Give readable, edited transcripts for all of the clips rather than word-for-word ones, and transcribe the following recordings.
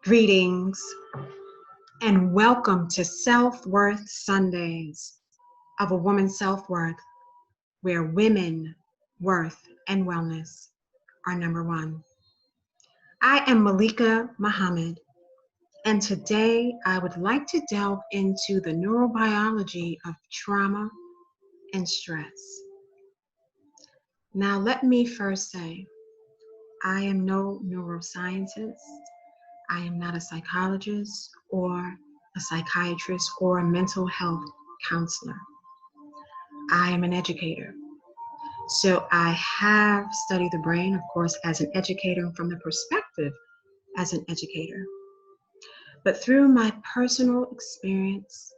Greetings and welcome to Self-Worth Sundays of a Woman's Self-Worth, where women, worth, and wellness are number one. I am Molika Muhammad, and today I would like to delve into the neurobiology of trauma and stress. Now, let me first say, I am no neuroscientist. I am not a psychologist or a psychiatrist or a mental health counselor. I am an educator. So I have studied the brain, of course, as an educator and from the perspective as an educator. But through my personal experience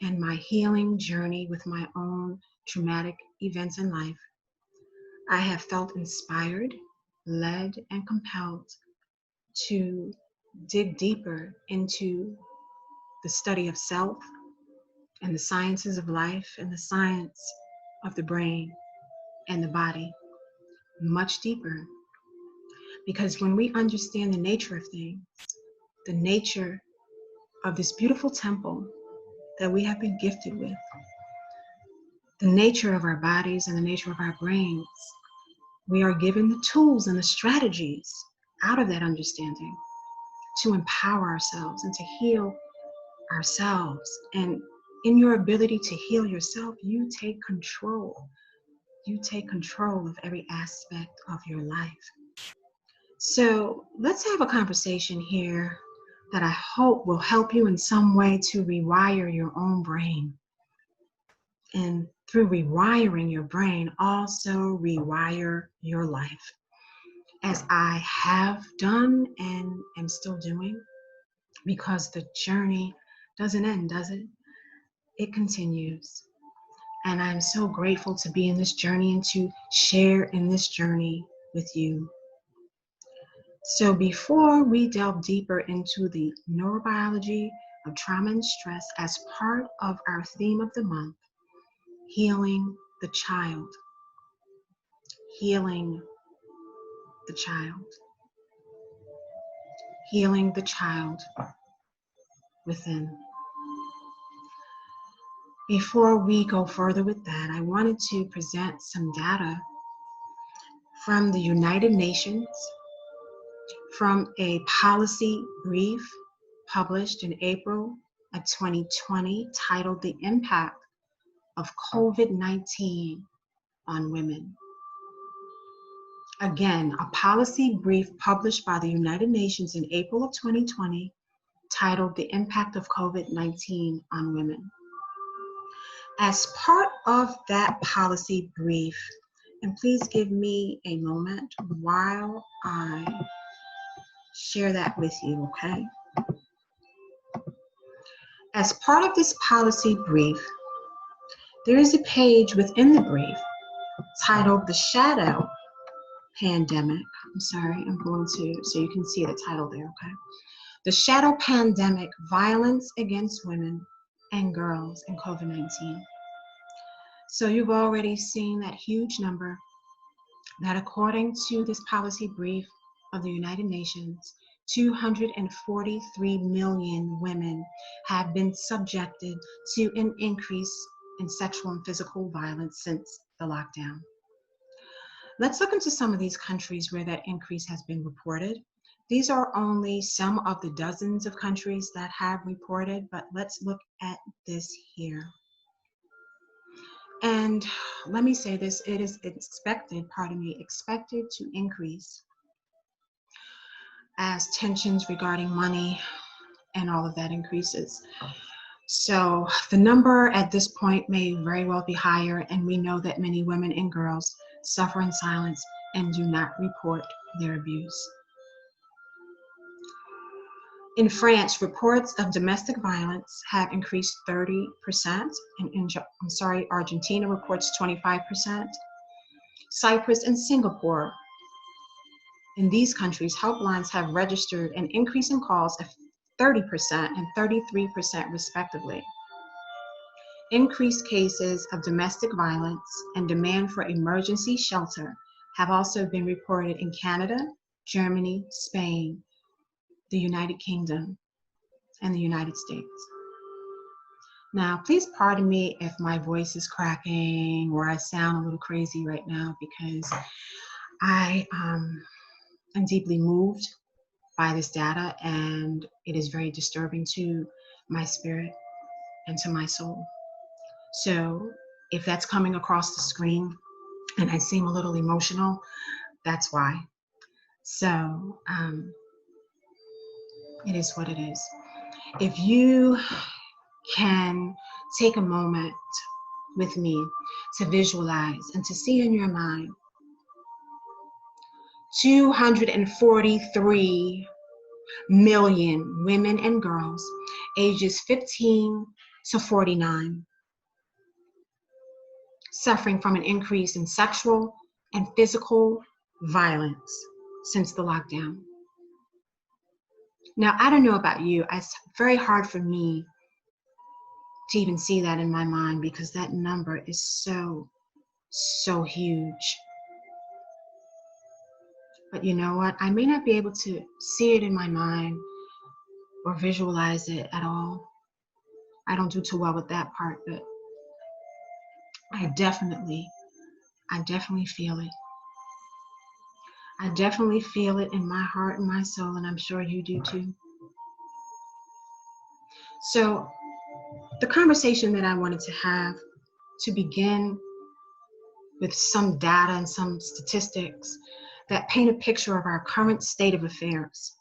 and my healing journey with my own traumatic events in life, I have felt inspired, led, and compelled to dig deeper into the study of self and the sciences of life and the science of the brain and the body much deeper. Because when we understand the nature of things, the nature of this beautiful temple that we have been gifted with, the nature of our bodies and the nature of our brains, we are given the tools and the strategies out of that understanding to empower ourselves and to heal ourselves. And in your ability to heal yourself, you take control. You take control of every aspect of your life. So let's have a conversation here that I hope will help you in some way to rewire your own brain. And through rewiring your brain, also rewire your life. As I have done and am still doing, because the journey doesn't end, does it? It continues. And I'm so grateful to be in this journey and to share in this journey with you. So before we delve deeper into the neurobiology of trauma and stress as part of our theme of the month, healing the child. Healing the child. Healing the child within. Before we go further with that, I wanted to present some data from the United Nations, from a policy brief published in April of 2020 titled The Impact of COVID-19 on Women. Again, a policy brief published by the United Nations in April of 2020 titled The Impact of COVID-19 on Women. As part of that policy brief, and please give me a moment while I share that with you, okay? As part of this policy brief, there is a page within the brief titled The Shadow Pandemic. I'm sorry, I'm going to, so you can see the title there, okay? The Shadow Pandemic, Violence Against Women and Girls in COVID-19. So you've already seen that huge number that according to this policy brief of the United Nations, 243 million women have been subjected to an increase in sexual and physical violence since the lockdown. Let's look into some of these countries where that increase has been reported. These are only some of the dozens of countries that have reported, but let's look at this here. And let me say this, it is expected to increase as tensions regarding money and all of that increases. So the number at this point may very well be higher, and we know that many women and girls suffer in silence and do not report their abuse. In France, reports of domestic violence have increased 30%, and Argentina reports 25%. Cyprus and Singapore, in these countries, helplines have registered an increase in calls of 30% and 33% respectively. Increased cases of domestic violence and demand for emergency shelter have also been reported in Canada, Germany, Spain, the United Kingdom, and the United States. Now, please pardon me if my voice is cracking or I sound a little crazy right now, because I am deeply moved by this data, and it is very disturbing to my spirit and to my soul. So if that's coming across the screen and I seem a little emotional, that's why. So it is what it is. If you can take a moment with me to visualize and to see in your mind 243 million women and girls ages 15 to 49 suffering from an increase in sexual and physical violence since the lockdown. Now, I don't know about you, it's very hard for me to even see that in my mind, because that number is so huge. But you know what? I may not be able to see it in my mind or visualize it at all. I don't do too well with that part, but I definitely feel it. I definitely feel it in my heart and my soul, and I'm sure you do too. So the conversation that I wanted to have to begin with some data and some statistics that paint a picture of our current state of affairs.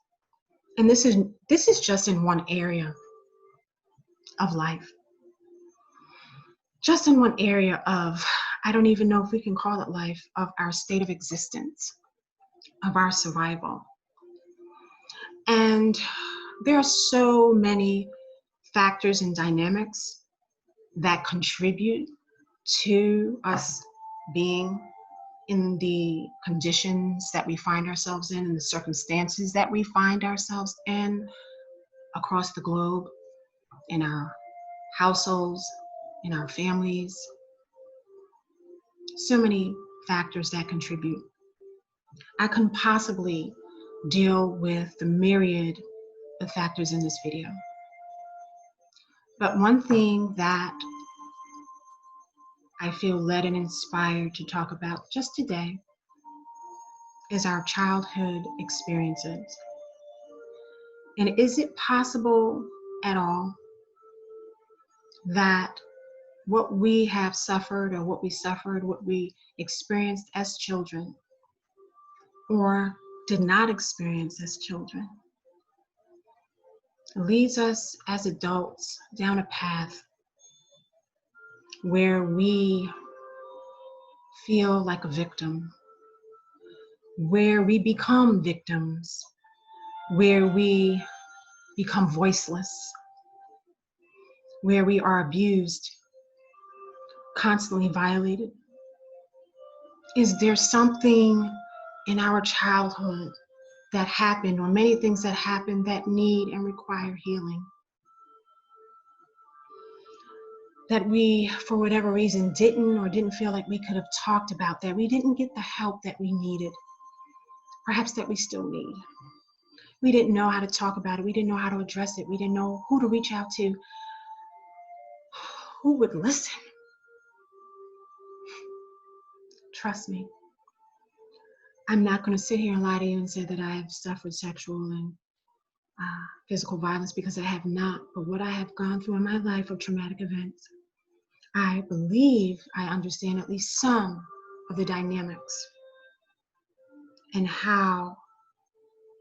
And this is just in one area of life. Just in one area of, I don't even know if we can call it life, of our state of existence, of our survival. And there are so many factors and dynamics that contribute to us being in the conditions that we find ourselves in and the circumstances that we find ourselves in across the globe, in our households, in our families. So many factors that contribute. I couldn't possibly deal with the myriad of factors in this video. But one thing that I feel led and inspired to talk about just today is our childhood experiences. And is it possible at all that what we have suffered, or what we experienced as children, or did not experience as children, leads us as adults down a path where we feel like a victim, where we become victims, where we become voiceless, where we are abused, constantly violated? Is there something in our childhood that happened, or many things that happened, that need and require healing? That we, for whatever reason, didn't feel like we could have talked about, that we didn't get the help that we needed, perhaps that we still need. We didn't know how to talk about it. We didn't know how to address it. We didn't know who to reach out to, who would listen. Trust me, I'm not going to sit here and lie to you and say that I have suffered sexual and physical violence, because I have not. But what I have gone through in my life of traumatic events, I believe I understand at least some of the dynamics and how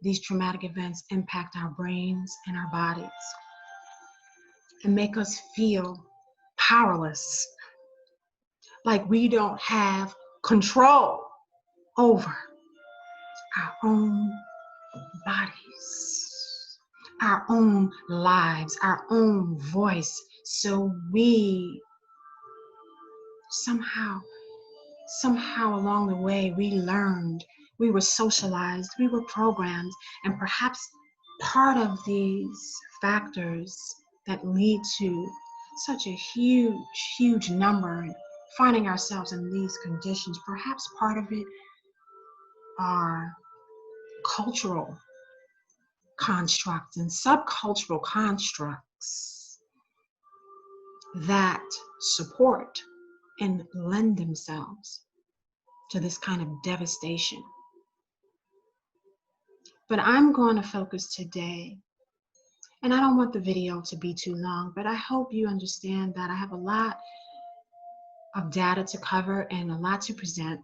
these traumatic events impact our brains and our bodies and make us feel powerless, like we don't have control over our own bodies, our own lives, our own voice. So we somehow along the way, we learned, we were socialized, we were programmed, and perhaps part of these factors that lead to such a huge number and finding ourselves in these conditions, perhaps part of it are cultural constructs and subcultural constructs that support and lend themselves to this kind of devastation. But I'm going to focus today, and I don't want the video to be too long, but I hope you understand that I have a lot of data to cover and a lot to present,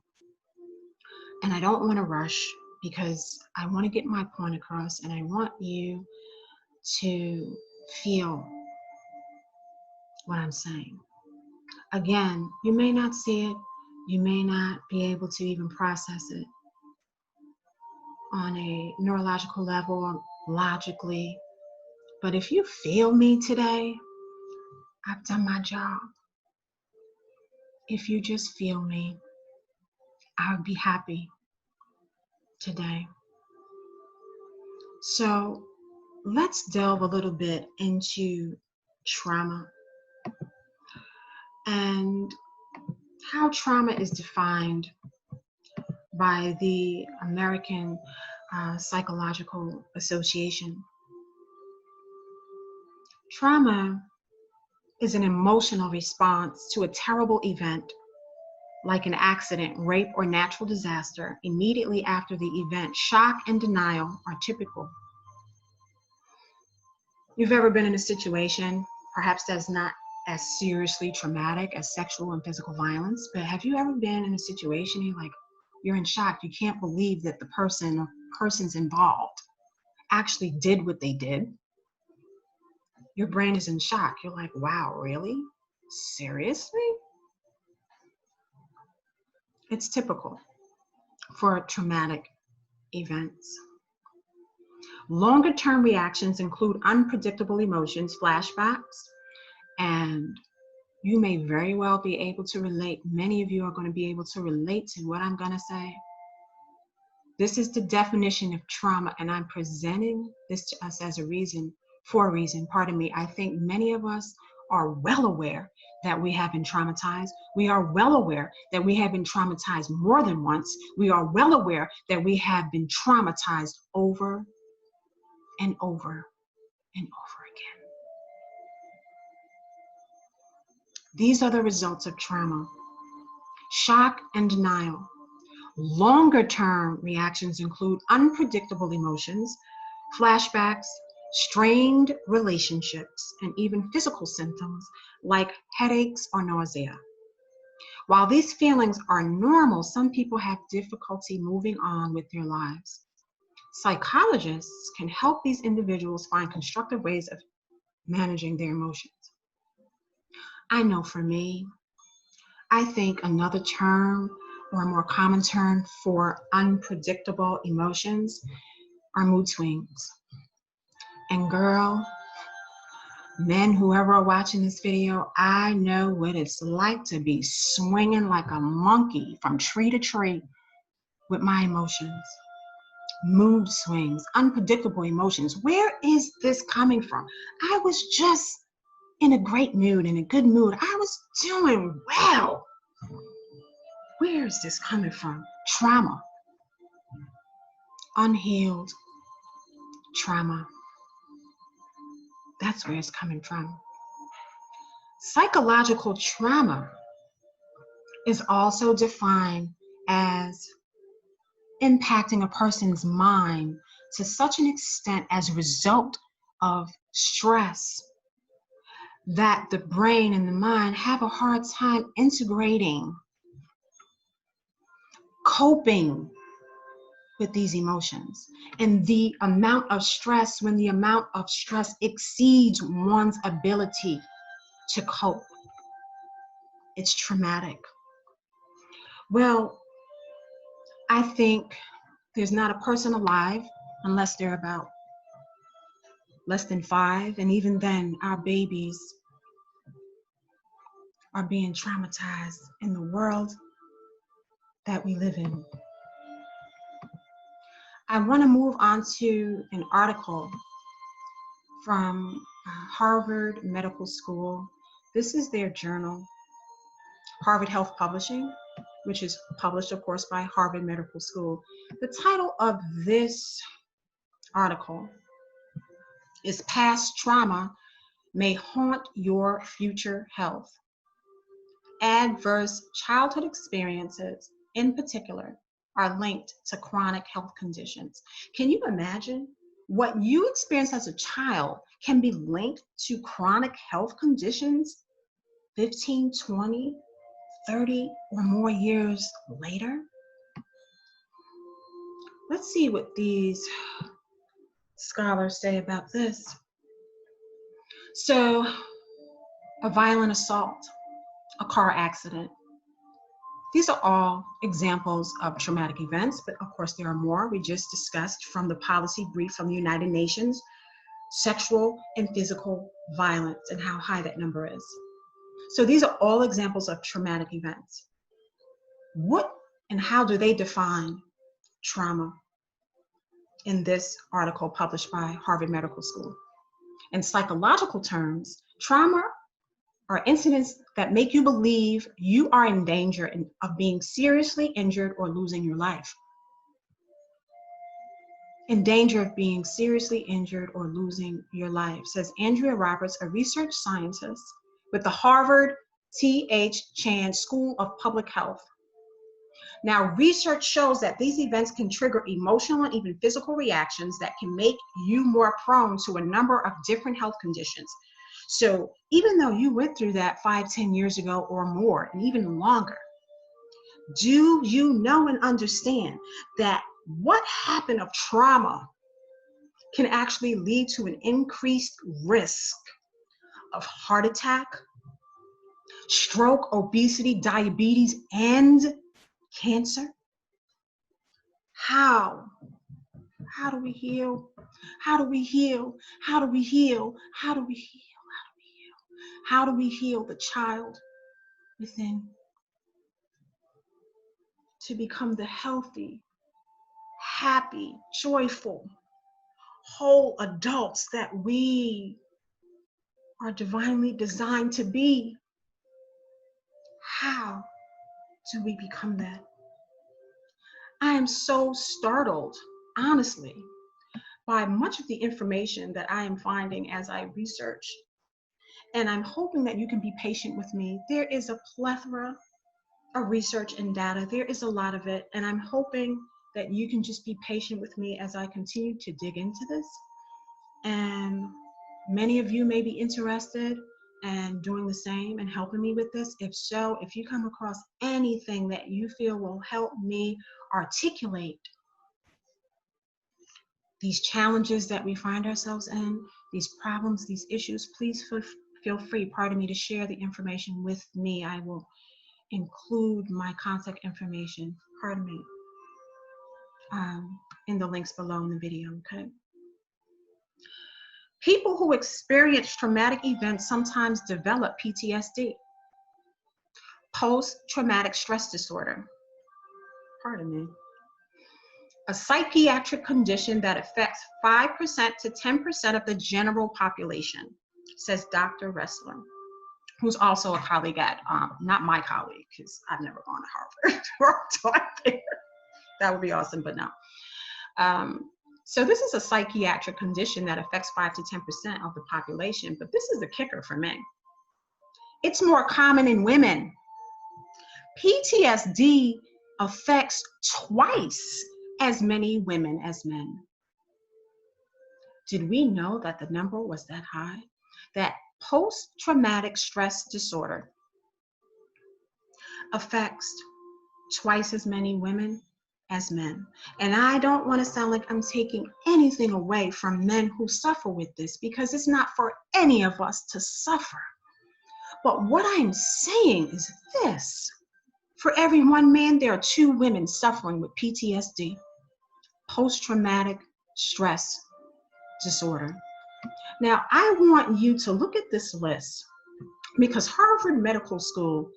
and I don't want to rush because I want to get my point across, and I want you to feel what I'm saying. Again, you may not see it, you may not be able to even process it on a neurological level or logically, but if you feel me today, I've done my job. If you just feel me, I would be happy today. So let's delve a little bit into trauma and how trauma is defined by the American Psychological Association. Trauma is an emotional response to a terrible event like an accident, rape, or natural disaster. Immediately after the event, shock and denial are typical. You've ever been in a situation, perhaps that's not as seriously traumatic as sexual and physical violence, but have you ever been in a situation you're in shock, you can't believe that the person or persons involved actually did what they did? Your brain is in shock. You're like, wow, really? Seriously? It's typical for traumatic events. Longer-term reactions include unpredictable emotions, flashbacks, and you may very well be able to relate. Many of you are going to be able to relate to what I'm going to say. This is the definition of trauma, and I'm presenting this to us as a reason, for a reason, pardon me. I think many of us are well aware that we have been traumatized. We are well aware that we have been traumatized more than once. We are well aware that we have been traumatized over and over and over again. These are the results of trauma: shock and denial. Longer-term reactions include unpredictable emotions, flashbacks, strained relationships, and even physical symptoms like headaches or nausea. While these feelings are normal, some people have difficulty moving on with their lives. Psychologists can help these individuals find constructive ways of managing their emotions. I know for me, I think another term or a more common term for unpredictable emotions are mood swings. And girl, men, whoever are watching this video, I know what it's like to be swinging like a monkey from tree to tree with my emotions. Mood swings, unpredictable emotions. Where is this coming from? I was just in a great mood, in a good mood. I was doing well. Where is this coming from? Trauma. Unhealed trauma. That's where it's coming from. Psychological trauma is also defined as impacting a person's mind to such an extent as a result of stress that the brain and the mind have a hard time integrating, coping with these emotions. And the amount of stress, when the amount of stress exceeds one's ability to cope, it's traumatic. Well, I think there's not a person alive, unless they're about less than 5, and even then, our babies are being traumatized in the world that we live in. I want to move on to an article from Harvard Medical School. This is their journal, Harvard Health Publishing, which is published, of course, by Harvard Medical School. The title of this article is past trauma may haunt your future health. Adverse childhood experiences, in particular, are linked to chronic health conditions. Can you imagine what you experienced as a child can be linked to chronic health conditions 15, 20, 30 or more years later? Let's see what these scholars say about this. So, a violent assault, a car accident. These are all examples of traumatic events, but of course there are more. We just discussed from the policy brief from the United Nations, sexual and physical violence and how high that number is. So these are all examples of traumatic events. What and how do they define trauma in this article published by Harvard Medical School? In psychological terms, trauma are incidents that make you believe you are in danger of being seriously injured or losing your life. In danger of being seriously injured or losing your life, says Andrea Roberts, a research scientist with the Harvard T.H. Chan School of Public Health. Now, research shows that these events can trigger emotional and even physical reactions that can make you more prone to a number of different health conditions. So even though you went through that 5, 10 years ago or more, and even longer, do you know and understand that what happened of trauma can actually lead to an increased risk of heart attack, stroke, obesity, diabetes, and cancer? How? How do we heal? How do we heal? How do we heal? How do we heal? How do we heal the child within to become the healthy, happy, joyful, whole adults that we are divinely designed to be? How do we become that? I am so startled, honestly, by much of the information that I am finding as I research. And I'm hoping that you can be patient with me. There is a plethora of research and data. There is a lot of it. And I'm hoping that you can just be patient with me as I continue to dig into this. And many of you may be interested in doing the same and helping me with this. If so, if you come across anything that you feel will help me articulate these challenges that we find ourselves in, these problems, these issues, please feel free, pardon me, to share the information with me. I will include my contact information, pardon me, in the links below in the video, okay? People who experience traumatic events sometimes develop PTSD, post-traumatic stress disorder, pardon me, a psychiatric condition that affects 5% to 10% of the general population, says Dr. Ressler, who's also a colleague at, not my colleague, because I've never gone to Harvard or taught there. That would be awesome, but no. So this is a psychiatric condition that affects 5 to 10% of the population, but this is the kicker for me. It's more common in women. PTSD affects twice as many women as men. Did we know that the number was that high? That post-traumatic stress disorder affects twice as many women as men. And I don't want to sound like I'm taking anything away from men who suffer with this, because it's not for any of us to suffer. But what I'm saying is this: for every one man, there are 2 women suffering with PTSD, post-traumatic stress disorder. Now, I want you to look at this list, because Harvard Medical School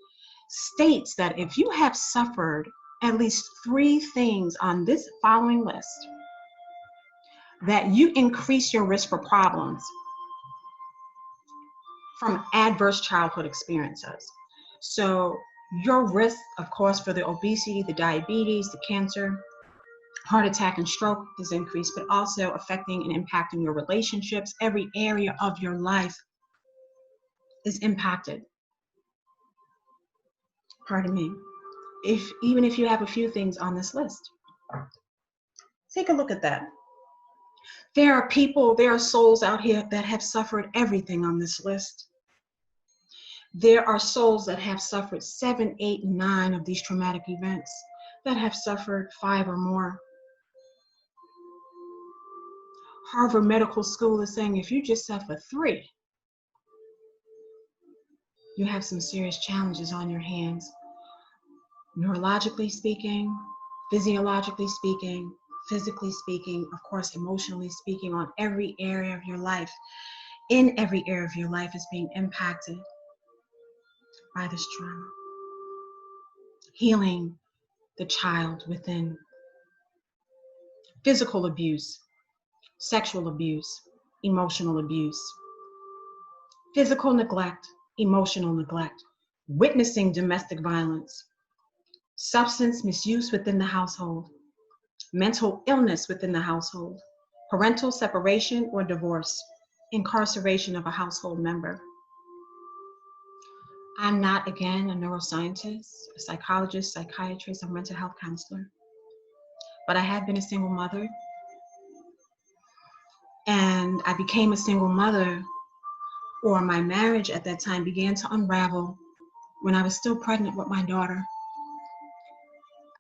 states that if you have suffered at least 3 things on this following list, that you increase your risk for problems from adverse childhood experiences. So your risk, of course, for the obesity, the diabetes, the cancer, Heart attack and stroke is increased, but also affecting and impacting your relationships. Every area of your life is impacted. Pardon me. Even if you have a few things on this list, take a look at that. There are people, there are souls out here that have suffered everything on this list. There are souls that have suffered 7, 8, 9 of these traumatic events, that have suffered 5 or more. Harvard Medical School is saying if you just suffer 3, you have some serious challenges on your hands. Neurologically speaking, physiologically speaking, physically speaking, of course, emotionally speaking, on every area of your life, in every area of your life is being impacted by this trauma. Healing the child within. Physical abuse, sexual abuse, emotional abuse, physical neglect, emotional neglect, witnessing domestic violence, substance misuse within the household, mental illness within the household, parental separation or divorce, incarceration of a household member. I'm not, again, a neuroscientist, a psychologist, psychiatrist, or mental health counselor, but I have been a single mother, and I became a single mother, or my marriage at that time began to unravel when I was still pregnant with my daughter.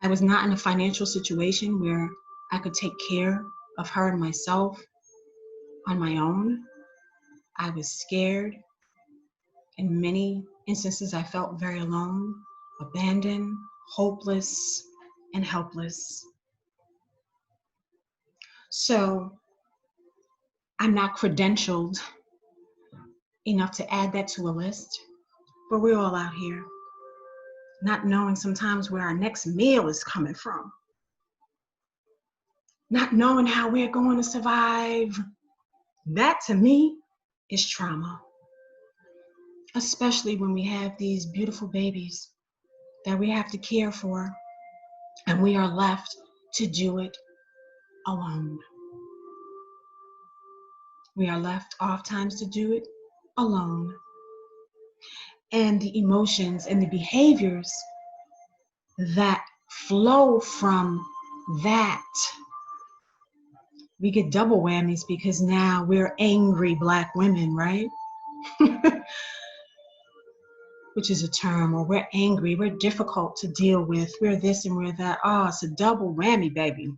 I was not in a financial situation where I could take care of her and myself on my own. I was scared. In many instances, I felt very alone, abandoned, hopeless, and helpless. So I'm not credentialed enough to add that to a list, but we're all out here not knowing sometimes where our next meal is coming from, not knowing how we're going to survive. That, to me, is trauma, especially when we have these beautiful babies that we have to care for, and we are left to do it alone. We are left oftentimes to do it alone. And the emotions and the behaviors that flow from that, we get double whammies because now we're angry Black women, right? Which is a term, or we're angry, we're difficult to deal with, we're this and we're that. Oh, it's a double whammy, baby.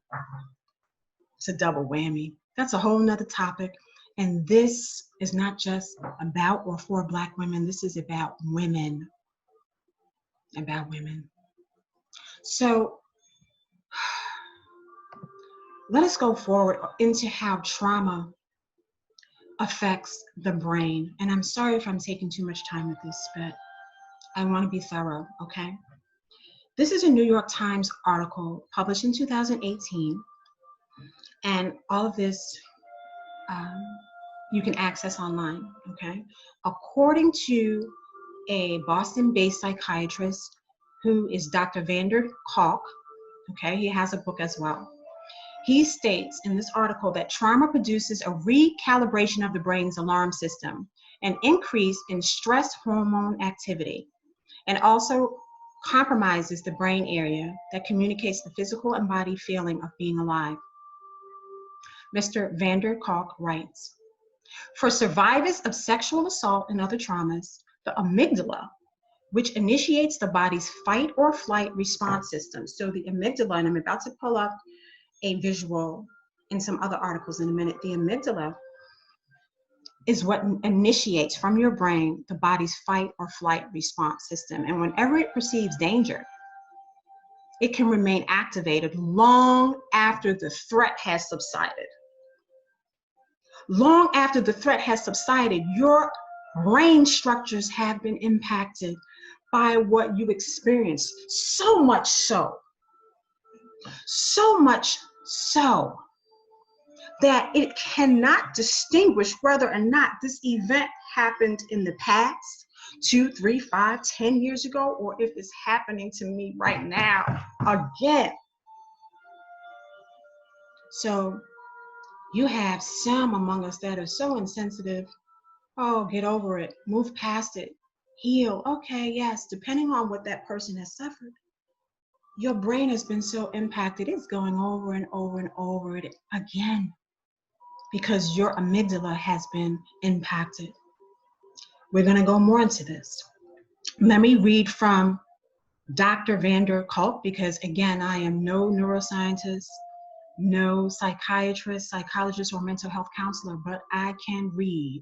It's a double whammy. That's a whole nother topic. And this is not just about or for Black women. This is about women. About women. So let us go forward into how trauma affects the brain. And I'm sorry if I'm taking too much time with this, but I want to be thorough, okay? This is a New York Times article published in 2018. And all of this you can access online, okay? According to a Boston-based psychiatrist who is Dr. Vander Kalk, okay? He has a book as well. He states in this article that trauma produces a recalibration of the brain's alarm system, an increase in stress hormone activity, and also compromises the brain area that communicates the physical and body feeling of being alive. Mr. Vander Kalk writes, for survivors of sexual assault and other traumas, the amygdala, which initiates the body's fight or flight response system. So the amygdala, and I'm about to pull up a visual in some other articles in a minute, the amygdala is what initiates from your brain the body's fight or flight response system. And whenever it perceives danger, it can remain activated long after the threat has subsided. Long after the threat has subsided, your brain structures have been impacted by what you experienced. So much so that it cannot distinguish whether or not this event happened in the past, 2, 3, 5, 10 years ago, or if it's happening to me right now again. So you have some among us that are so insensitive. Oh, get over it, move past it, heal. Okay, yes, depending on what that person has suffered. Your brain has been so impacted, it's going over and over and over it again because your amygdala has been impacted. We're going to go more into this. Let me read from Dr. Vander Kolk, because again, I am no neuroscientist, no psychiatrist, psychologist, or mental health counselor, but I can read.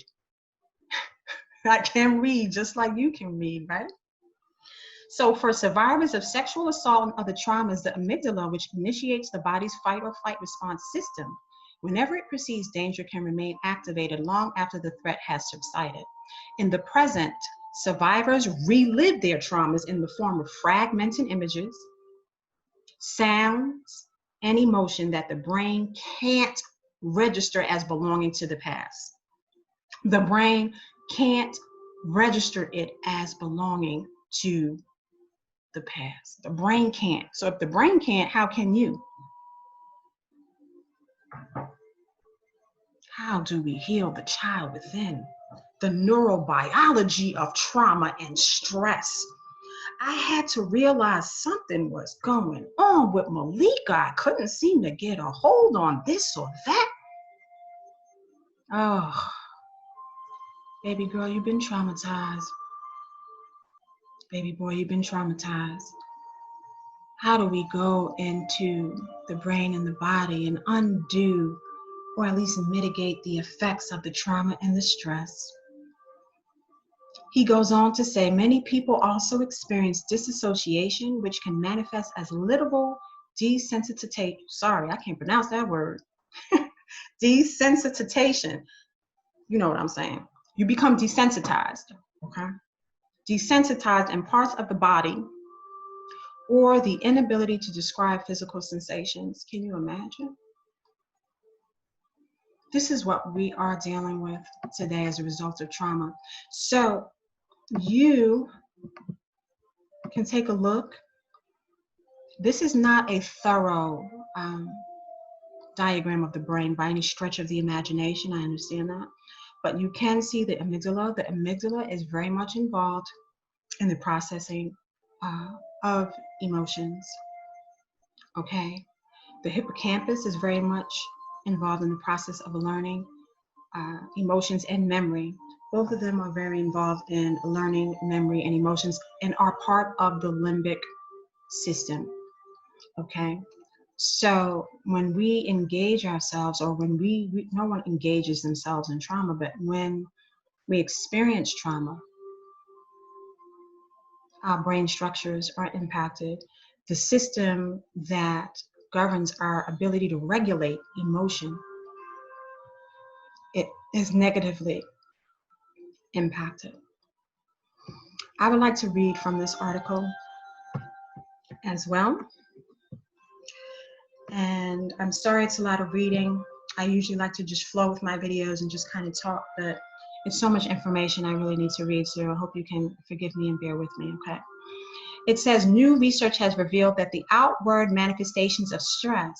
I can read just like you can read, right? So for survivors of sexual assault and other traumas, the amygdala, which initiates the body's fight or flight response system, whenever it perceives danger, can remain activated long after the threat has subsided. In the present, survivors relive their traumas in the form of fragmented images, sounds, and emotion that the brain can't register as belonging to the past. The brain can't register it as belonging to the past. The brain can't. So if the brain can't, how can you? How do we heal the child within? The neurobiology of trauma and stress. I had to realize something was going on with Molika. I couldn't seem to get a hold on this or that. Oh, baby girl, you've been traumatized. Baby boy, you've been traumatized. How do we go into the brain and the body and undo, or at least mitigate, the effects of the trauma and the stress? He goes on to say, many people also experience disassociation, which can manifest as literal desensitization. Sorry, I can't pronounce that word. Desensitization. You know what I'm saying. You become desensitized, okay? Desensitized in parts of the body, or the inability to describe physical sensations. Can you imagine? This is what we are dealing with today as a result of trauma. So you can take a look. This is not a thorough diagram of the brain by any stretch of the imagination. I understand that. But you can see the amygdala. The amygdala is very much involved in the processing of emotions. Okay. The hippocampus is very much involved in the process of learning emotions and memory. Both of them are very involved in learning, memory, and emotions, and are part of the limbic system. Okay. So when we engage ourselves, or when no one engages themselves in trauma, but when we experience trauma, our brain structures are impacted. The system that governs our ability to regulate emotion, it is negatively impacted. I would like to read from this article as well. And I'm sorry it's a lot of reading. I usually like to just flow with my videos and just kind of talk, but it's so much information I really need to read, so I hope you can forgive me and bear with me, okay? It says, new research has revealed that the outward manifestations of stress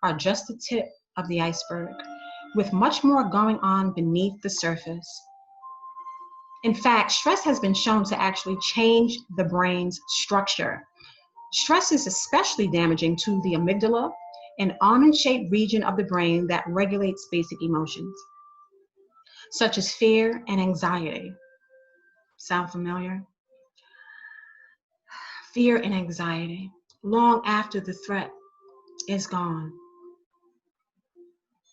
are just the tip of the iceberg, with much more going on beneath the surface. In fact, stress has been shown to actually change the brain's structure. Stress is especially damaging to the amygdala, an almond-shaped region of the brain that regulates basic emotions, such as fear and anxiety. Sound familiar? Fear and anxiety, long after the threat is gone.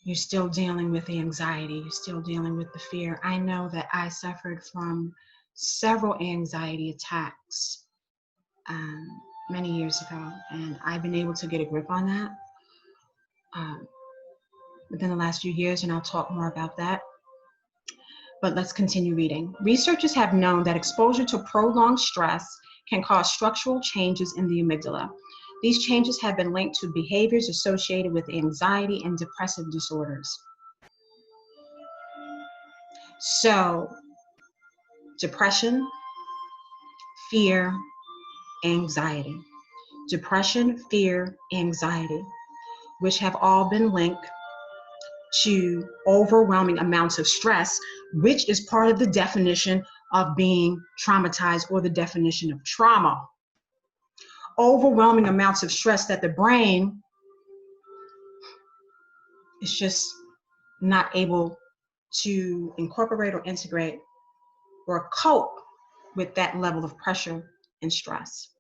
You're still dealing with the anxiety, you're still dealing with the fear. I know that I suffered from several anxiety attacks many years ago, and I've been able to get a grip on that within the last few years, and I'll talk more about that. But let's continue reading. Researchers have known that exposure to prolonged stress can cause structural changes in the amygdala. These changes have been linked to behaviors associated with anxiety and depressive disorders. So, depression, fear, anxiety. Depression, fear, anxiety. which have all been linked to overwhelming amounts of stress, which is part of the definition of being traumatized or the definition of trauma. Overwhelming amounts of stress that the brain is just not able to incorporate or integrate or cope with that level of pressure and stress.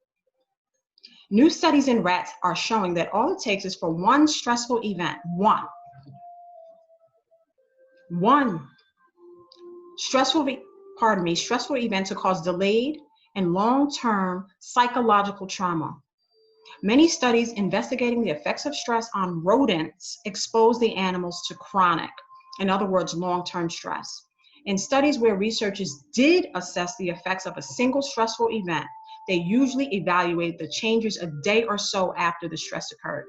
New studies in rats are showing that all it takes is for one stressful event, one stressful event to cause delayed and long-term psychological trauma. Many studies investigating the effects of stress on rodents expose the animals to chronic, in other words, long-term stress. In studies where researchers did assess the effects of a single stressful event, they usually evaluate the changes a day or so after the stress occurred.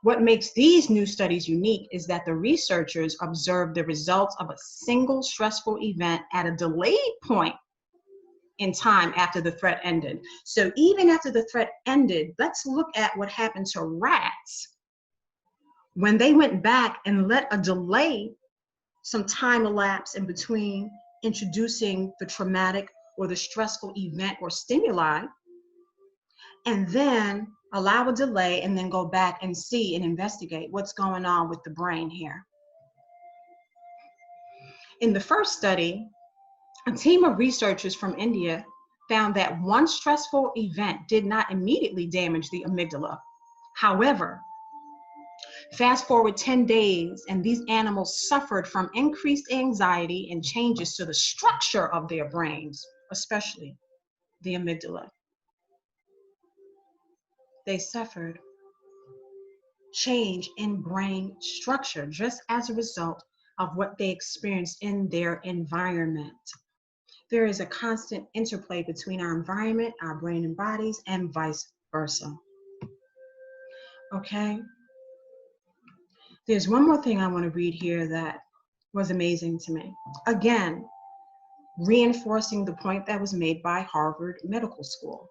What makes these new studies unique is that the researchers observed the results of a single stressful event at a delayed point in time after the threat ended. So even after the threat ended, let's look at what happened to rats when they went back and let a delay, some time elapse in between introducing the traumatic or the stressful event or stimuli, and then allow a delay and then go back and see and investigate what's going on with the brain here. In the first study, a team of researchers from India found that one stressful event did not immediately damage the amygdala. However, fast forward 10 days and these animals suffered from increased anxiety and changes to the structure of their brains, especially the amygdala. They suffered change in brain structure just as a result of what they experienced in their environment. There is a constant interplay between our environment, our brain and bodies, and vice versa. Okay? There's one more thing I want to read here that was amazing to me. Again, reinforcing the point that was made by Harvard Medical School.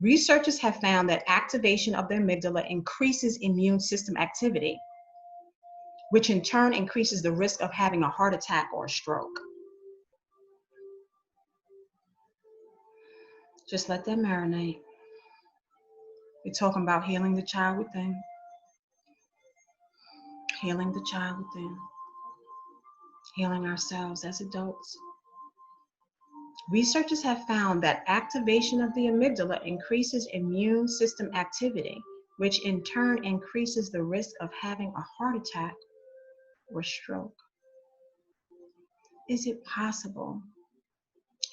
Researchers have found that activation of the amygdala increases immune system activity, which in turn increases the risk of having a heart attack or a stroke. Just let that marinate. We're talking about healing the child within. Healing the child within. Healing ourselves as adults. Researchers have found that activation of the amygdala increases immune system activity, which in turn increases the risk of having a heart attack or stroke. Is it possible?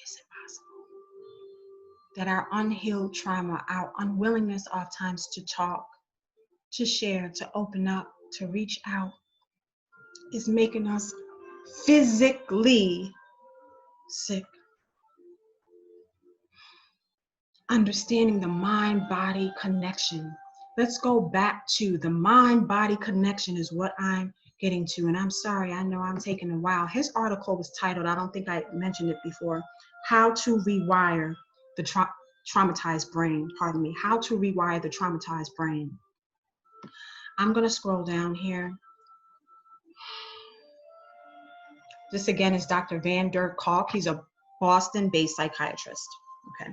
Is it possible that our unhealed trauma, our unwillingness oftentimes to talk, to share, to open up, to reach out, is making us physically sick? Understanding the mind-body connection. Let's go back to the mind-body connection is what I'm getting to. And I'm sorry, I know I'm taking a while. His article was titled, I don't think I mentioned it before, How to Rewire the Traumatized Brain. Pardon me. How to Rewire the Traumatized Brain. I'm going to scroll down here. This again is Dr. Van der Kolk. He's a Boston-based psychiatrist. Okay.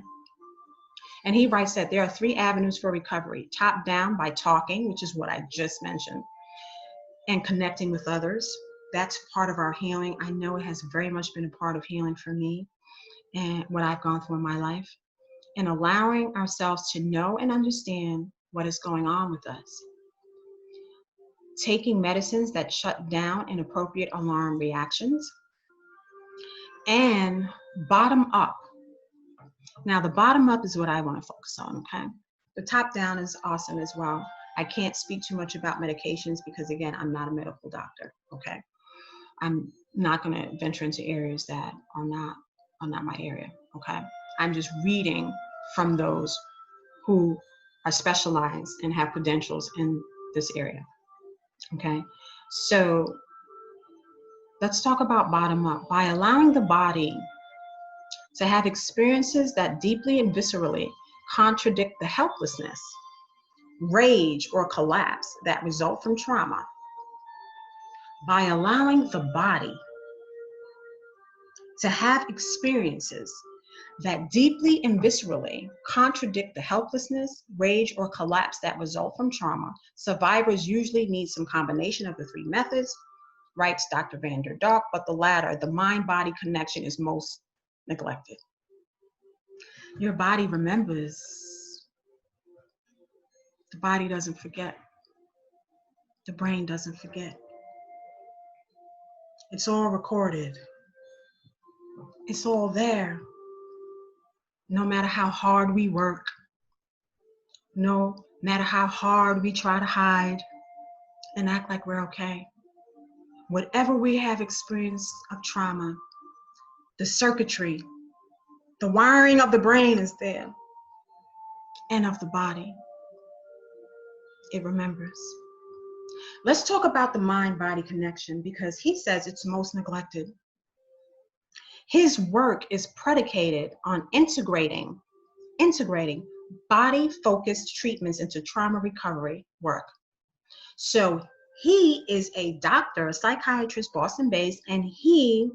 And he writes that there are 3 avenues for recovery. Top down by talking, which is what I just mentioned, and connecting with others. That's part of our healing. I know it has very much been a part of healing for me and what I've gone through in my life. And allowing ourselves to know and understand what is going on with us. Taking medicines that shut down inappropriate alarm reactions. And bottom up. Now, the bottom up is what I want to focus on, okay? The top down is awesome as well. I can't speak too much about medications because, again, I'm not a medical doctor, okay? I'm not going to venture into areas that are not my area, okay? I'm just reading from those who are specialized and have credentials in this area, okay? So let's talk about bottom up. By allowing the body to have experiences that deeply and viscerally contradict the helplessness rage, or collapse that result from trauma by allowing the body to have experiences that deeply and viscerally contradict the helplessness, rage, or collapse that result from trauma. Survivors usually need some combination of the three methods, writes Dr. Van der Dark, but the latter, the mind-body connection, is most neglected. Your body remembers. The body doesn't forget. The brain doesn't forget. It's all recorded. It's all there. No matter how hard we work, no matter how hard we try to hide and act like we're okay, whatever we have experienced of trauma, the circuitry, the wiring of the brain is there, and of the body. It remembers. Let's talk about the mind-body connection, because he says it's most neglected. His work is predicated on integrating body-focused treatments into trauma recovery work. So he is a doctor, a psychiatrist, Boston-based, and he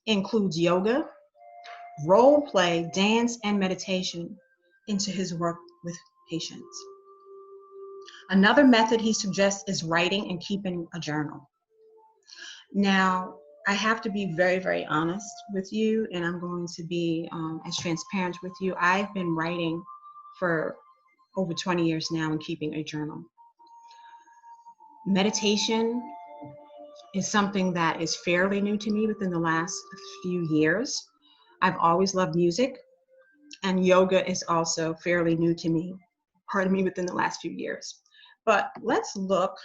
includes yoga, role play, dance, and meditation into his work with patients. Another method he suggests is writing and keeping a journal. Now, I have to be very, very honest with you, and I'm going to be as transparent with you. I've been writing for over 20 years now and keeping a journal. Meditation is something that is fairly new to me within the last few years. I've always loved music, and yoga is also fairly new to me, within the last few years. But let's look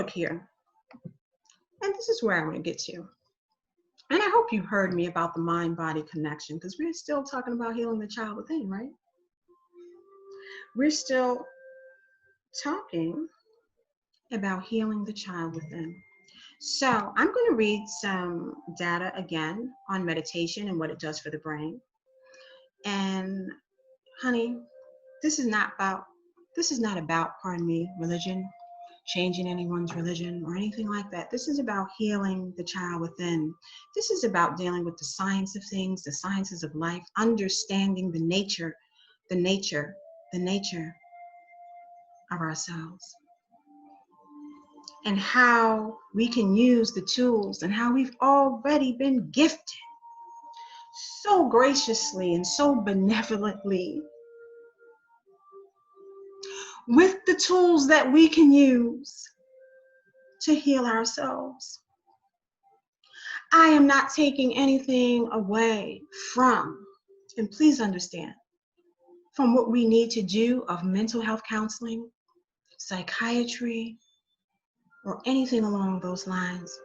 here. And this is where I want to get to. And I hope you heard me about the mind-body connection, because we're still talking about healing the child within, right? We're still talking about healing the child within. So I'm going to read some data again on meditation and what it does for the brain. And honey, this is not about, religion, changing anyone's religion or anything like that. This is about healing the child within. This is about dealing with the science of things, the sciences of life, understanding the nature of ourselves, and how we can use the tools, and how we've already been gifted so graciously and so benevolently with the tools that we can use to heal ourselves. I am not taking anything away from, and please understand, from what we need to do of mental health counseling, psychiatry, or anything along those lines.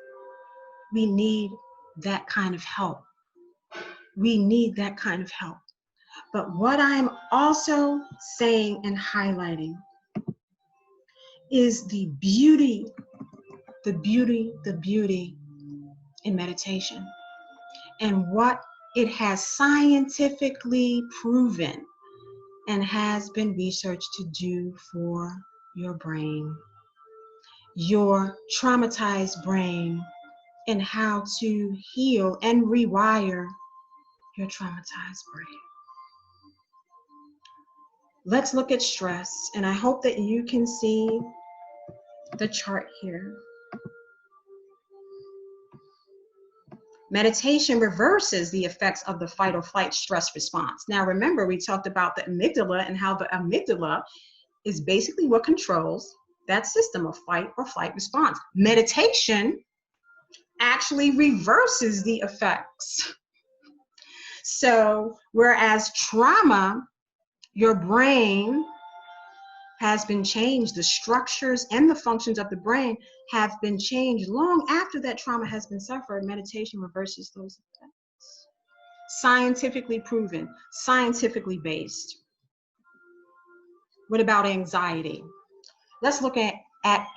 We need that kind of help. We need that kind of help. But what I'm also saying and highlighting is the beauty in meditation, and what it has scientifically proven and has been researched to do for your brain, your traumatized brain, and how to heal and rewire your traumatized brain. Let's look at stress, and I hope that you can see the chart here. Meditation reverses the effects of the fight or flight stress response. Now, remember, we talked about the amygdala and how the amygdala is basically what controls that system of fight or flight response. Meditation actually reverses the effects. So, whereas trauma, your brain has been changed, the structures and the functions of the brain have been changed long after that trauma has been suffered. Meditation reverses those effects. Scientifically proven, scientifically based. What about anxiety? Let's look at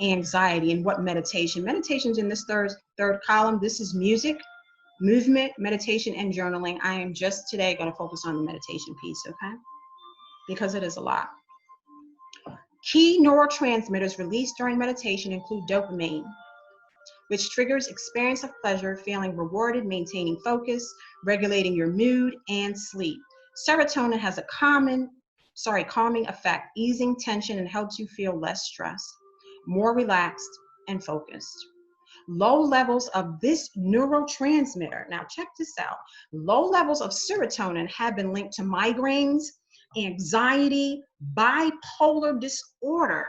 anxiety and what meditation. Meditation's in this third column. This is music, movement, meditation, and journaling. I am just today going to focus on the meditation piece, okay? because it is a lot. Key neurotransmitters released during meditation include dopamine, which triggers experience of pleasure, feeling rewarded, maintaining focus, regulating your mood, and sleep. Serotonin has a calming effect, easing tension and helps you feel less stressed, more relaxed, and focused. Low levels of this neurotransmitter, now check this out, low levels of serotonin have been linked to migraines, anxiety, bipolar disorder,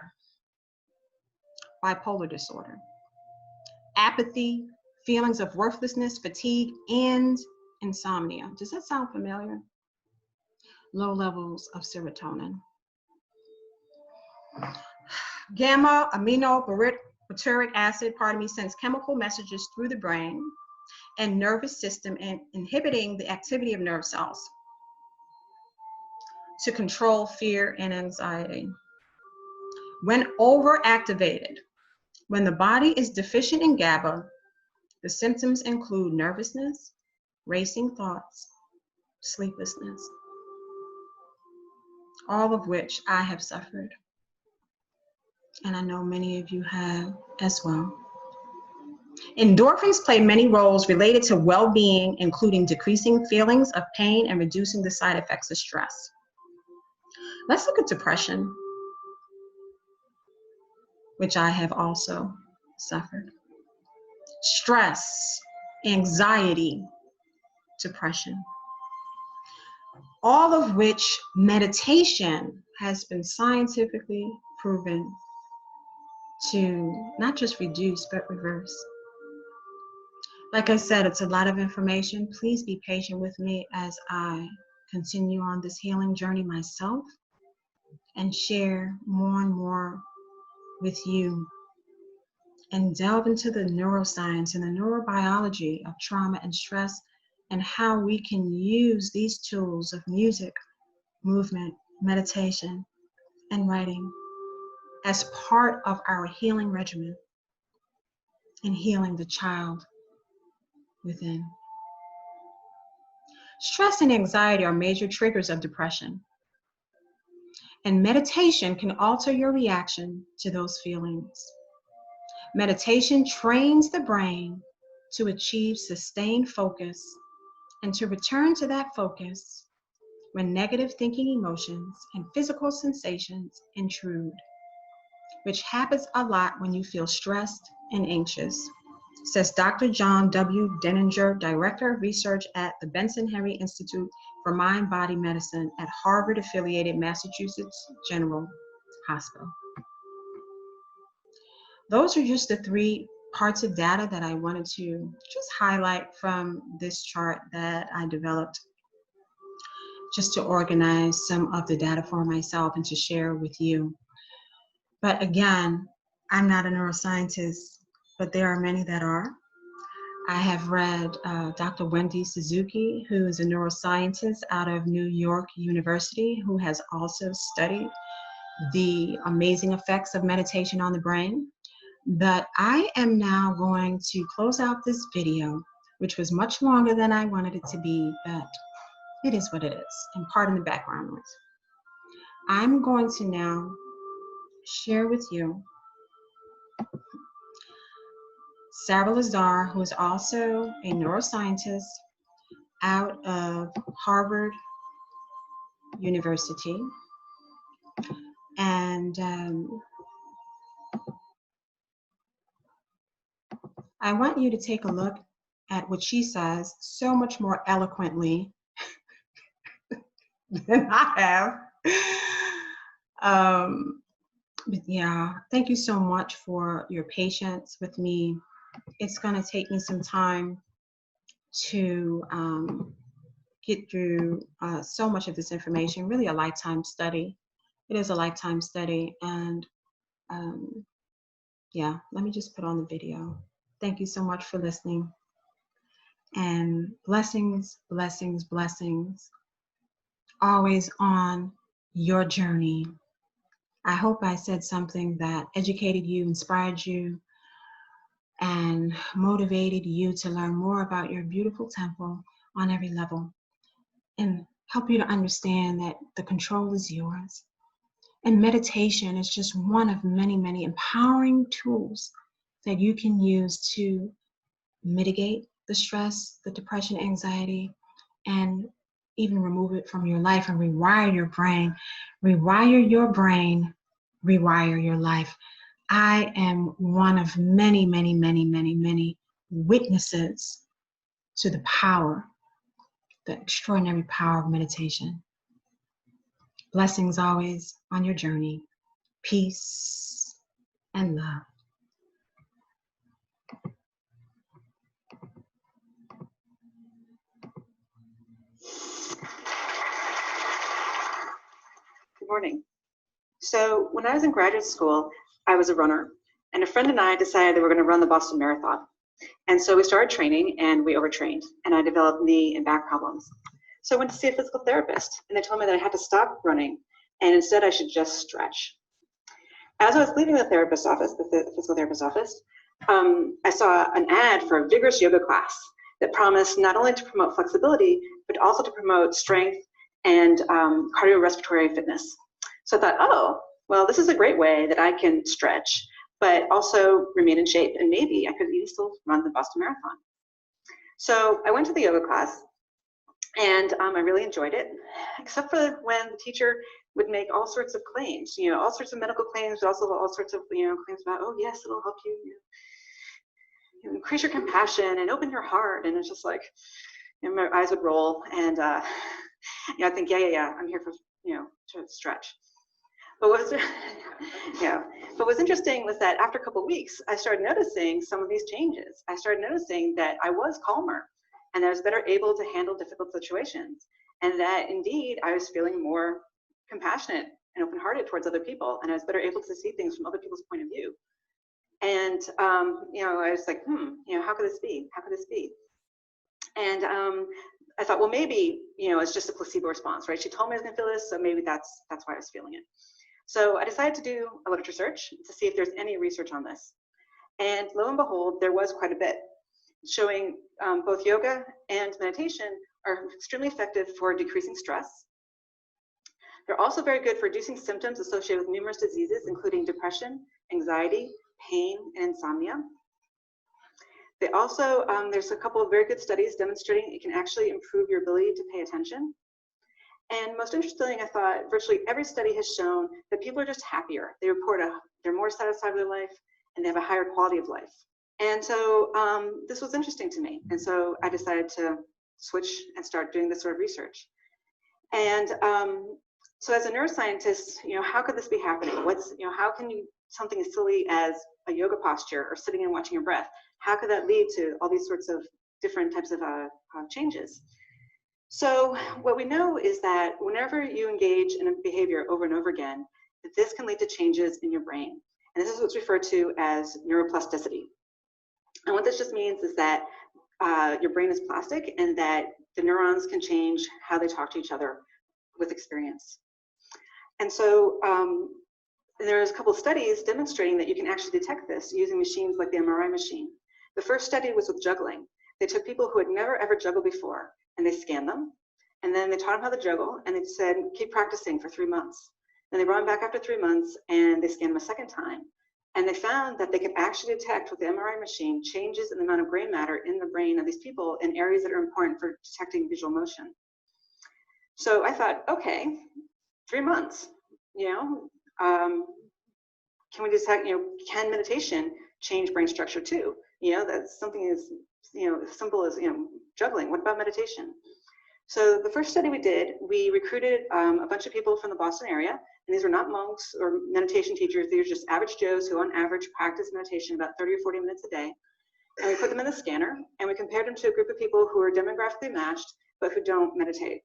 apathy, feelings of worthlessness, fatigue, and insomnia. Does that sound familiar? Low levels of serotonin. Gamma aminobutyric acid, sends chemical messages through the brain and nervous system and inhibiting the activity of nerve cells to control fear and anxiety. When overactivated, when the body is deficient in GABA, the symptoms include nervousness, racing thoughts, sleeplessness, all of which I have suffered. And I know many of you have as well. Endorphins play many roles related to well-being, including decreasing feelings of pain and reducing the side effects of stress. Let's look at depression, which I have also suffered. Stress, anxiety, depression, all of which meditation has been scientifically proven to not just reduce, but reverse. Like I said, it's a lot of information. Please be patient with me as I continue on this healing journey myself and share more and more with you and delve into the neuroscience and the neurobiology of trauma and stress and how we can use these tools of music, movement, meditation, and writing as part of our healing regimen in healing the child within. Stress and anxiety are major triggers of depression, and meditation can alter your reaction to those feelings. Meditation trains the brain to achieve sustained focus and to return to that focus when negative thinking, emotions, and physical sensations intrude, which happens a lot when you feel stressed and anxious, says Dr. John W. Denninger, Director of Research at the Benson Henry Institute for Mind-Body Medicine at Harvard-affiliated Massachusetts General Hospital. Those are just the 3 parts of data that I wanted to just highlight from this chart that I developed just to organize some of the data for myself and to share with you. But again, I'm not a neuroscientist, but there are many that are. I have read Dr. Wendy Suzuki, who is a neuroscientist out of New York University, who has also studied the amazing effects of meditation on the brain. But I am now going to close out this video, which was much longer than I wanted it to be, but it is what it is, and pardon the background noise. I'm going to now share with you Sarah Lazar, who is also a neuroscientist out of Harvard University. And I want you to take a look at what she says so much more eloquently than I have. But yeah, thank you so much for your patience with me. It's going to take me some time to get through so much of this information, really a lifetime study. It is a lifetime study. And yeah, let me just put on the video. Thank you so much for listening. And blessings, blessings, blessings, always on your journey. I hope I said something that educated you, inspired you, and motivated you to learn more about your beautiful temple on every level, and help you to understand that the control is yours. And meditation is just one of many, many empowering tools that you can use to mitigate the stress, the depression, anxiety, and even remove it from your life and rewire your brain. Rewire your brain, rewire your life. I am one of many, many, many, many, many witnesses to the power, the extraordinary power of meditation. Blessings always on your journey. Peace and love. Good morning. So when I was in graduate school, I was a runner, and a friend and I decided that we were going to run the Boston Marathon. And so we started training, and we overtrained, and I developed knee and back problems. So I went to see a physical therapist, and they told me that I had to stop running, and instead I should just stretch. As I was leaving the therapist's office, the physical therapist's office, I saw an ad for a vigorous yoga class that promised not only to promote flexibility, but also to promote strength and cardiorespiratory fitness. So I thought, oh, well, this is a great way that I can stretch, but also remain in shape, and maybe I could even still run the Boston Marathon. So I went to the yoga class, and I really enjoyed it, except for when the teacher would make all sorts of claims, all sorts of medical claims, but also all sorts of, claims about, oh, yes, it'll help you, increase your compassion and open your heart. And it's just like, my eyes would roll, and I think, yeah, I'm here for, to stretch. But what was interesting was that after a couple of weeks, I started noticing some of these changes. I started noticing that I was calmer, and I was better able to handle difficult situations, and that indeed I was feeling more compassionate and open-hearted towards other people, and I was better able to see things from other people's point of view. And I was like, how could this be? How could this be? And I thought, well, maybe it's just a placebo response, right? She told me I was going to feel this, so maybe that's why I was feeling it. So I decided to do a literature search to see if there's any research on this. And lo and behold, there was quite a bit, showing both yoga and meditation are extremely effective for decreasing stress. They're also very good for reducing symptoms associated with numerous diseases, including depression, anxiety, pain, and insomnia. They also, there's a couple of very good studies demonstrating it can actually improve your ability to pay attention. And most interesting, I thought, virtually every study has shown that people are just happier. They report they're more satisfied with their life, and they have a higher quality of life. And so this was interesting to me. And so I decided to switch and start doing this sort of research. And so as a neuroscientist, how could this be happening? How can something as silly as a yoga posture or sitting and watching your breath, how could that lead to all these sorts of different types of changes? So what we know is that whenever you engage in a behavior over and over again, that this can lead to changes in your brain. And this is what's referred to as neuroplasticity. And what this just means is that your brain is plastic, and that the neurons can change how they talk to each other with experience. And so there's a couple of studies demonstrating that you can actually detect this using machines like the MRI machine. The first study was with juggling. They took people who had never ever juggled before, and they scanned them, and then they taught them how to juggle, and they said, keep practicing for 3 months. Then they brought them back after 3 months, and they scanned them a second time. And they found that they could actually detect with the MRI machine changes in the amount of gray matter in the brain of these people in areas that are important for detecting visual motion. So I thought, okay, 3 months, can we detect, can meditation change brain structure too? That's something as, as simple as, juggling. What about meditation? So the first study we did, we recruited a bunch of people from the Boston area, and these were not monks or meditation teachers. These were just average Joes who on average practice meditation about 30 or 40 minutes a day. And we put them in the scanner, and we compared them to a group of people who are demographically matched, but who don't meditate.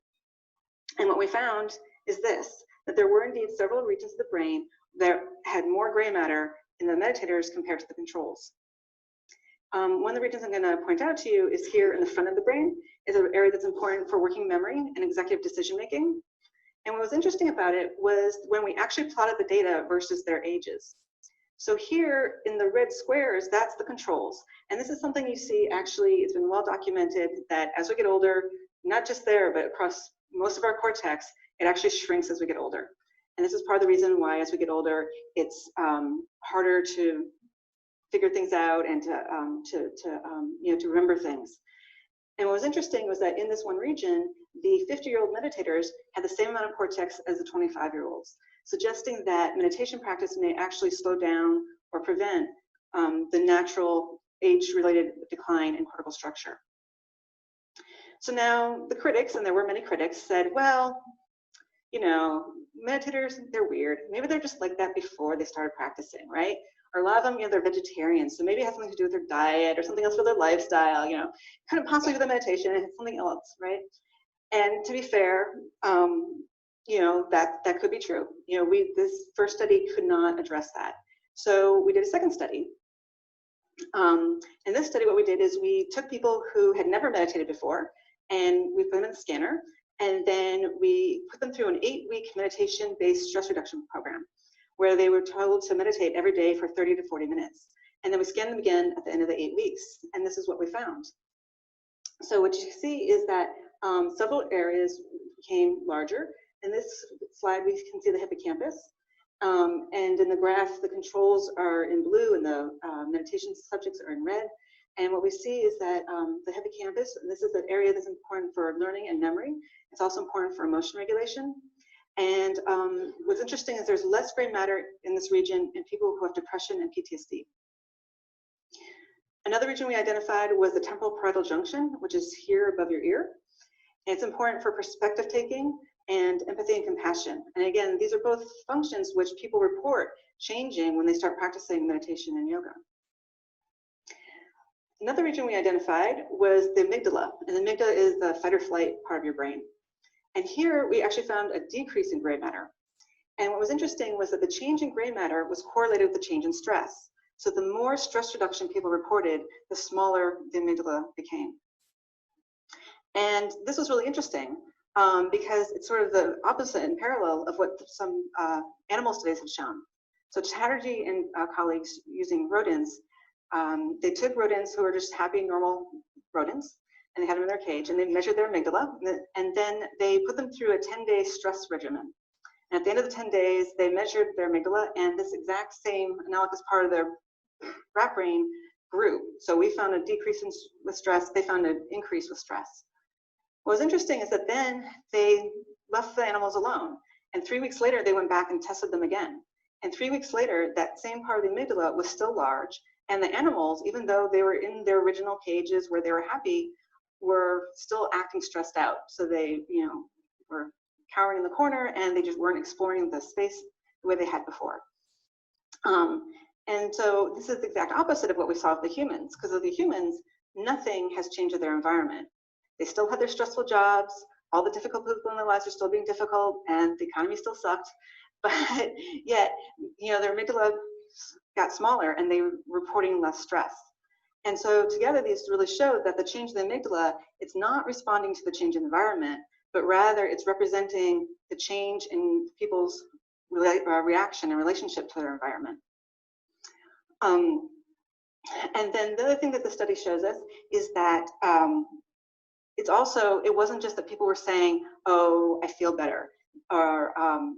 And what we found is this, that there were indeed several regions of the brain that had more gray matter in the meditators compared to the controls. One of the regions I'm going to point out to you is here in the front of the brain, is an area that's important for working memory and executive decision making. And what was interesting about it was when we actually plotted the data versus their ages. So here in the red squares, that's the controls. And this is something you see actually, it's been well documented that as we get older, not just there, but across most of our cortex, it actually shrinks as we get older. And this is part of the reason why as we get older, it's harder to figure things out and to remember things. And what was interesting was that in this one region, the 50-year-old meditators had the same amount of cortex as the 25-year-olds, suggesting that meditation practice may actually slow down or prevent the natural age-related decline in cortical structure. So now the critics, and there were many critics, said, well, you know, meditators, they're weird. Maybe they're just like that before they started practicing, right? Or a lot of them, you know, they're vegetarians, so maybe it has something to do with their diet or something else with their lifestyle, you know, couldn't possibly do the meditation, it's something else, right? And to be fair, you know, that could be true. You know, this first study could not address that. So we did a second study. In this study, what we did is we took people who had never meditated before, and we put them in the scanner, and then we put them through an 8-week meditation-based stress reduction program, where they were told to meditate every day for 30 to 40 minutes. And then we scanned them again at the end of the 8 weeks, and this is what we found. So what you see is that several areas became larger. In this slide, we can see the hippocampus. And in the graph, the controls are in blue and the meditation subjects are in red. And what we see is that the hippocampus, this is an area that's important for learning and memory. It's also important for emotion regulation. And what's interesting is there's less gray matter in this region in people who have depression and PTSD. Another region we identified was the temporal parietal junction, which is here above your ear. And it's important for perspective taking and empathy and compassion. And again, these are both functions which people report changing when they start practicing meditation and yoga. Another region we identified was the amygdala, and the amygdala is the fight or flight part of your brain. And here we actually found a decrease in gray matter. And what was interesting was that the change in gray matter was correlated with the change in stress. So the more stress reduction people reported, the smaller the amygdala became. And this was really interesting because it's sort of the opposite and parallel of what some animal studies have shown. So Chatterjee and colleagues using rodents, they took rodents who were just happy, normal rodents, and they had them in their cage, and they measured their amygdala, and then they put them through a 10-day stress regimen. And at the end of the 10 days, they measured their amygdala, and this exact same analogous part of their rat brain grew. So we found a decrease with stress, they found an increase with stress. What was interesting is that then they left the animals alone, and 3 weeks later, they went back and tested them again. And 3 weeks later, that same part of the amygdala was still large, and the animals, even though they were in their original cages where they were happy, were still acting stressed out. So they, you know, were cowering in the corner, and they just weren't exploring the space the way they had before. And so this is the exact opposite of what we saw with the humans, because of the humans, nothing has changed in their environment. They still had their stressful jobs, all the difficult people in their lives are still being difficult, and the economy still sucked, but yet, you know, their amygdala got smaller and they were reporting less stress. And so together, these really showed that the change in the amygdala, it's not responding to the change in the environment, but rather it's representing the change in people's reaction and relationship to their environment. And then the other thing that the study shows us is that it wasn't just that people were saying, oh, I feel better, or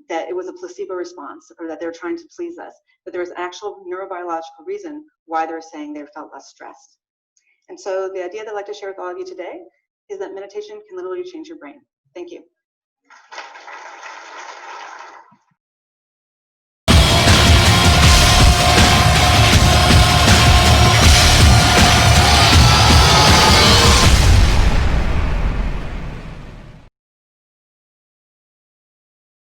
that it was a placebo response, or that they were trying to please us, but there was actual neurobiological reason why they were saying they felt less stressed. And so the idea that I'd like to share with all of you today is that meditation can literally change your brain. Thank you.